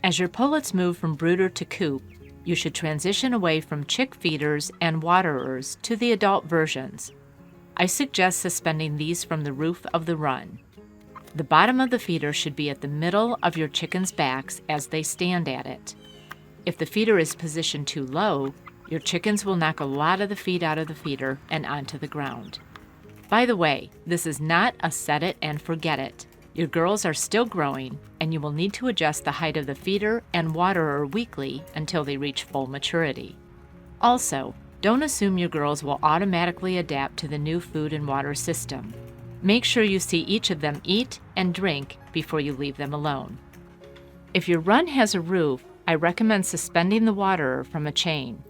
As your pullets move from brooder to coop, you should transition away from chick feeders and waterers to the adult versions. I suggest suspending these from the roof of the run. The bottom of the feeder should be at the middle of your chickens' backs as they stand at it. If the feeder is positioned too low, your chickens will knock a lot of the feed out of the feeder and onto the ground. By the way, this is not a set it and forget it. Your girls are still growing, and you will need to adjust the height of the feeder and waterer weekly until they reach full maturity. Also, don't assume your girls will automatically adapt to the new food and water system. Make sure you see each of them eat and drink before you leave them alone. If your run has a roof, I recommend suspending the waterer from a chain.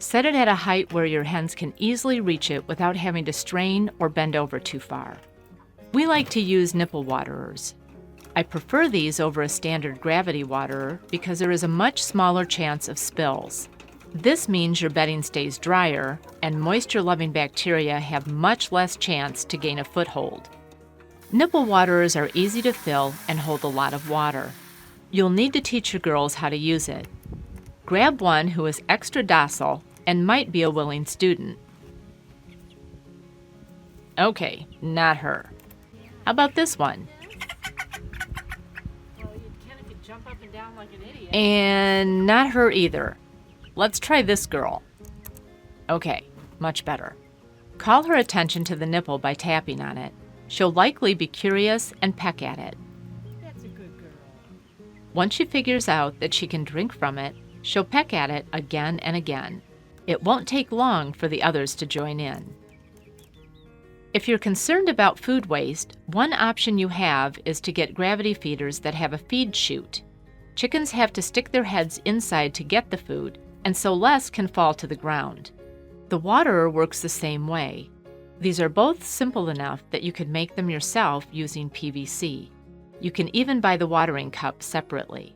Set it at a height where your hens can easily reach it without having to strain or bend over too far. We like to use nipple waterers. I prefer these over a standard gravity waterer because there is a much smaller chance of spills. This means your bedding stays drier, and moisture-loving bacteria have much less chance to gain a foothold. Nipple waterers are easy to fill and hold a lot of water. You'll need to teach your girls how to use it. Grab one who is extra docile and might be a willing student. Okay, not her. How about this one? Well, you kind of could jump up and down like an idiot. And not her either. Let's try this girl. Okay, much better. Call her attention to the nipple by tapping on it. She'll likely be curious and peck at it. That's a good girl. Once she figures out that she can drink from it, she'll peck at it again and again. It won't take long for the others to join in. If you're concerned about food waste, one option you have is to get gravity feeders that have a feed chute. Chickens have to stick their heads inside to get the food, and so less can fall to the ground. The waterer works the same way. These are both simple enough that you could make them yourself using PVC. You can even buy the watering cup separately.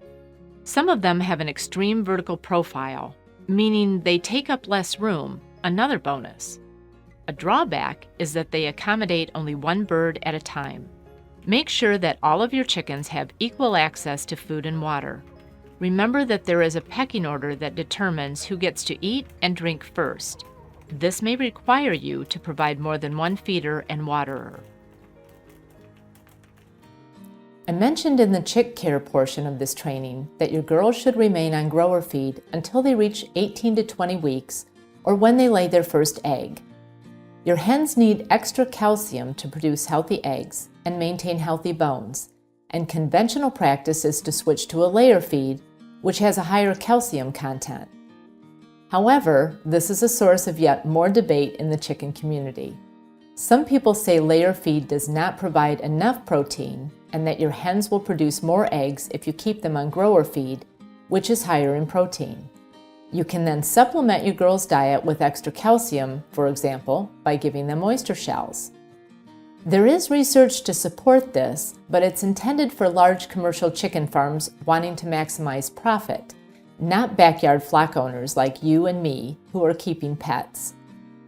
Some of them have an extreme vertical profile, meaning they take up less room, another bonus. A drawback is that they accommodate only one bird at a time. Make sure that all of your chickens have equal access to food and water. Remember that there is a pecking order that determines who gets to eat and drink first. This may require you to provide more than one feeder and waterer. I mentioned in the chick care portion of this training that your girls should remain on grower feed until they reach 18 to 20 weeks or when they lay their first egg. Your hens need extra calcium to produce healthy eggs and maintain healthy bones, and conventional practice is to switch to a layer feed, which has a higher calcium content. However, this is a source of yet more debate in the chicken community. Some people say layer feed does not provide enough protein and that your hens will produce more eggs if you keep them on grower feed, which is higher in protein. You can then supplement your girls' diet with extra calcium, for example, by giving them oyster shells. There is research to support this, but it's intended for large commercial chicken farms wanting to maximize profit, not backyard flock owners like you and me who are keeping pets.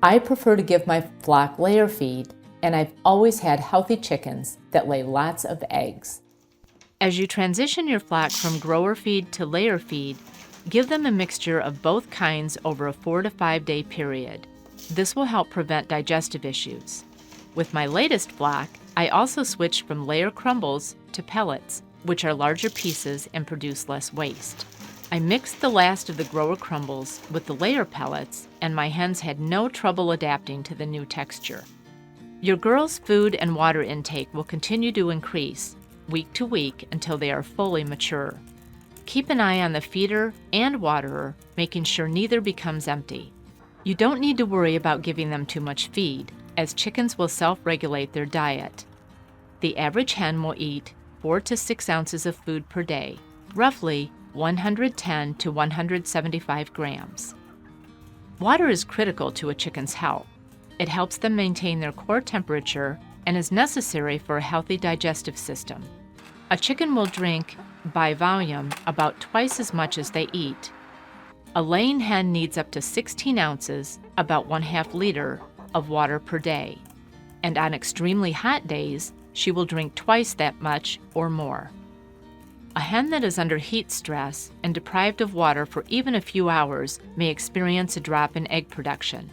I prefer to give my flock layer feed, and I've always had healthy chickens that lay lots of eggs. As you transition your flock from grower feed to layer feed, give them a mixture of both kinds over a 4 to 5 day period. This will help prevent digestive issues. With my latest flock, I also switched from layer crumbles to pellets, which are larger pieces and produce less waste. I mixed the last of the grower crumbles with the layer pellets, and my hens had no trouble adapting to the new texture. Your girls' food and water intake will continue to increase week to week until they are fully mature. Keep an eye on the feeder and waterer, making sure neither becomes empty. You don't need to worry about giving them too much feed, as chickens will self-regulate their diet. The average hen will eat 4 to 6 ounces of food per day, roughly 110 to 175 grams. Water is critical to a chicken's health. It helps them maintain their core temperature and is necessary for a healthy digestive system. A chicken will drink, by volume, about twice as much as they eat. A laying hen needs up to 16 ounces, about 1/2 liter, of water per day, and on extremely hot days, she will drink twice that much or more. A hen that is under heat stress and deprived of water for even a few hours may experience a drop in egg production.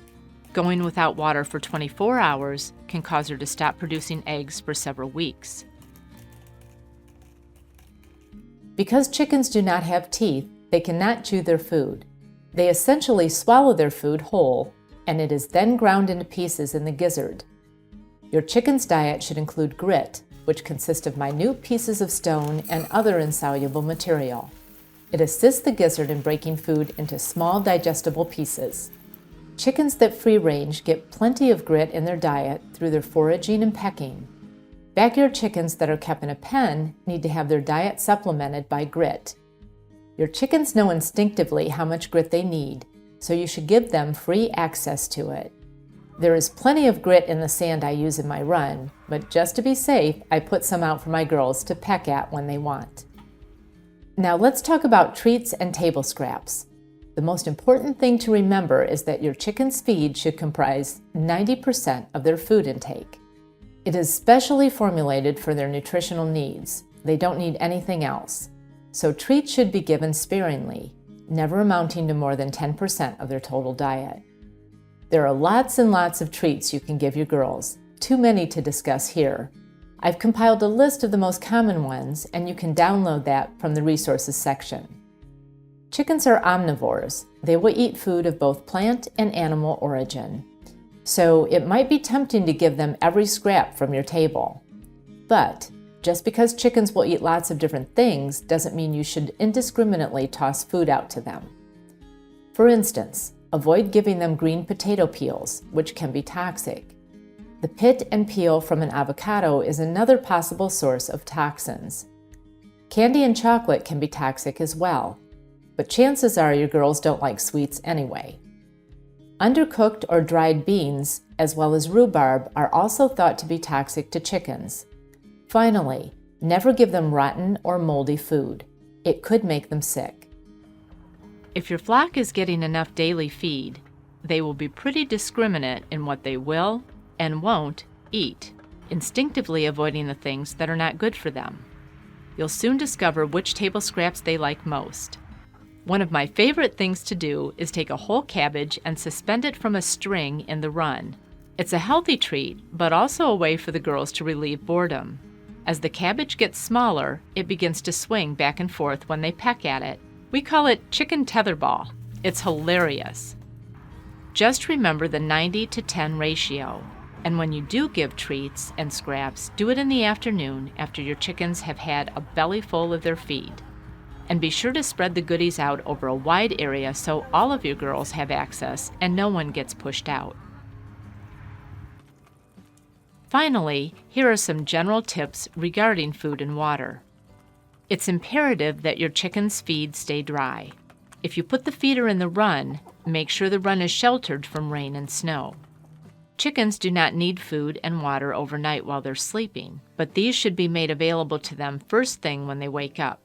Going without water for 24 hours can cause her to stop producing eggs for several weeks. Because chickens do not have teeth, they cannot chew their food. They essentially swallow their food whole, and it is then ground into pieces in the gizzard. Your chicken's diet should include grit, which consists of minute pieces of stone and other insoluble material. It assists the gizzard in breaking food into small digestible pieces. Chickens that free-range get plenty of grit in their diet through their foraging and pecking. Backyard chickens that are kept in a pen need to have their diet supplemented by grit. Your chickens know instinctively how much grit they need, so you should give them free access to it. There is plenty of grit in the sand I use in my run, but just to be safe, I put some out for my girls to peck at when they want. Now let's talk about treats and table scraps. The most important thing to remember is that your chicken's feed should comprise 90% of their food intake. It is specially formulated for their nutritional needs. They don't need anything else. So treats should be given sparingly, never amounting to more than 10% of their total diet. There are lots and lots of treats you can give your girls, too many to discuss here. I've compiled a list of the most common ones, and you can download that from the resources section. Chickens are omnivores. They will eat food of both plant and animal origin. So it might be tempting to give them every scrap from your table. But just because chickens will eat lots of different things doesn't mean you should indiscriminately toss food out to them. For instance, avoid giving them green potato peels, which can be toxic. The pit and peel from an avocado is another possible source of toxins. Candy and chocolate can be toxic as well, but chances are your girls don't like sweets anyway. Undercooked or dried beans, as well as rhubarb, are also thought to be toxic to chickens. Finally, never give them rotten or moldy food. It could make them sick. If your flock is getting enough daily feed, they will be pretty discriminate in what they will and won't eat, instinctively avoiding the things that are not good for them. You'll soon discover which table scraps they like most. One of my favorite things to do is take a whole cabbage and suspend it from a string in the run. It's a healthy treat, but also a way for the girls to relieve boredom. As the cabbage gets smaller, it begins to swing back and forth when they peck at it. We call it chicken tetherball. It's hilarious. Just remember the 90-to-10 ratio. And when you do give treats and scraps, do it in the afternoon after your chickens have had a belly full of their feed. And be sure to spread the goodies out over a wide area so all of your girls have access and no one gets pushed out. Finally, here are some general tips regarding food and water. It's imperative that your chickens' feed stay dry. If you put the feeder in the run, make sure the run is sheltered from rain and snow. Chickens do not need food and water overnight while they're sleeping, but these should be made available to them first thing when they wake up.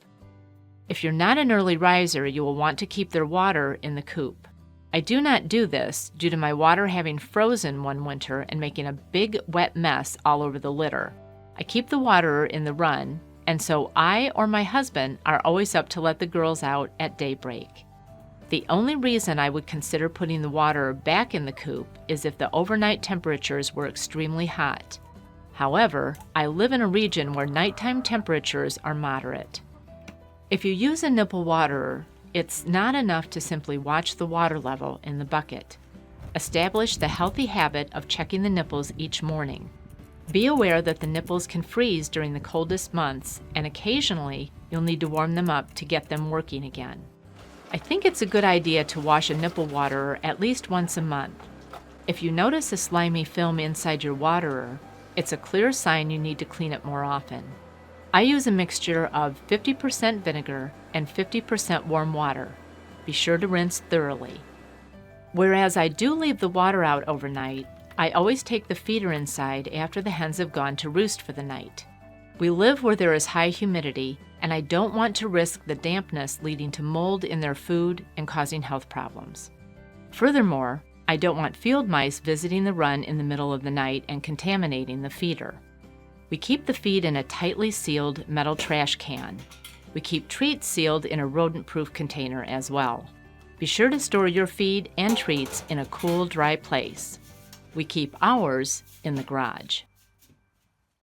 If you're not an early riser, you will want to keep their water in the coop. I do not do this due to my water having frozen one winter and making a big wet mess all over the litter. I keep the water in the run, and so I or my husband are always up to let the girls out at daybreak. The only reason I would consider putting the water back in the coop is if the overnight temperatures were extremely hot. However, I live in a region where nighttime temperatures are moderate. If you use a nipple waterer, it's not enough to simply watch the water level in the bucket. Establish the healthy habit of checking the nipples each morning. Be aware that the nipples can freeze during the coldest months, and occasionally you'll need to warm them up to get them working again. I think it's a good idea to wash a nipple waterer at least once a month. If you notice a slimy film inside your waterer, it's a clear sign you need to clean it more often. I use a mixture of 50% vinegar and 50% warm water. Be sure to rinse thoroughly. Whereas I do leave the water out overnight, I always take the feeder inside after the hens have gone to roost for the night. We live where there is high humidity, and I don't want to risk the dampness leading to mold in their food and causing health problems. Furthermore, I don't want field mice visiting the run in the middle of the night and contaminating the feeder. We keep the feed in a tightly sealed metal trash can. We keep treats sealed in a rodent-proof container as well. Be sure to store your feed and treats in a cool, dry place. We keep ours in the garage.